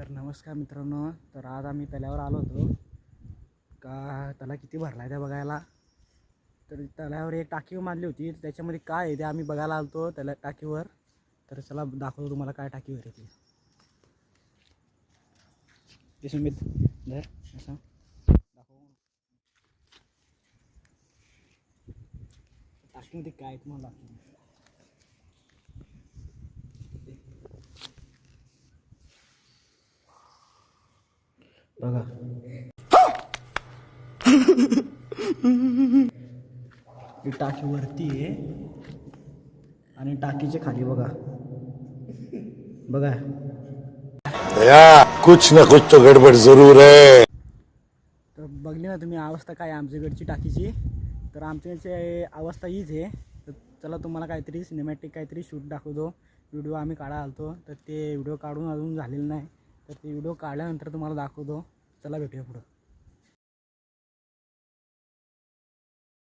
तर नमस्कार मित्रांनो. तर आज आम्ही तल्यावर आलो होतो का त्याला किती भरला आहे त्या बघायला. तर तल्यावर एक टाकी मारली होती, त्याच्यामध्ये काय आहे ते आम्ही बघायला आलतो त्याला टाकीवर. तर चला दाखवतो तुम्हाला काय टाकीवर आहे ते सुमित धर असं दाखव. टाकीमध्ये काय तुम्हाला दाखवतो. बघा ही टाकी वरती आहे आणि टाकीच्या खाली बघा बघा या कुछ ना कुछ तो गड़बड़ जरूर है. तर बघली ना तुम्ही अवस्था काय आमच्याकडची टाकीची. तर आमच्याकडची अवस्था हीच आहे. तर चला तुम्हाला काहीतरी सिनेमॅटिक काहीतरी शूट दाखवतो. व्हिडिओ आम्ही काढा आलतो तर ते व्हिडिओ काढून अजून झालेलं नाही. तर ते व्हिडिओ काढल्यानंतर तुम्हाला दाखवतो. चला भेटूया पुढं.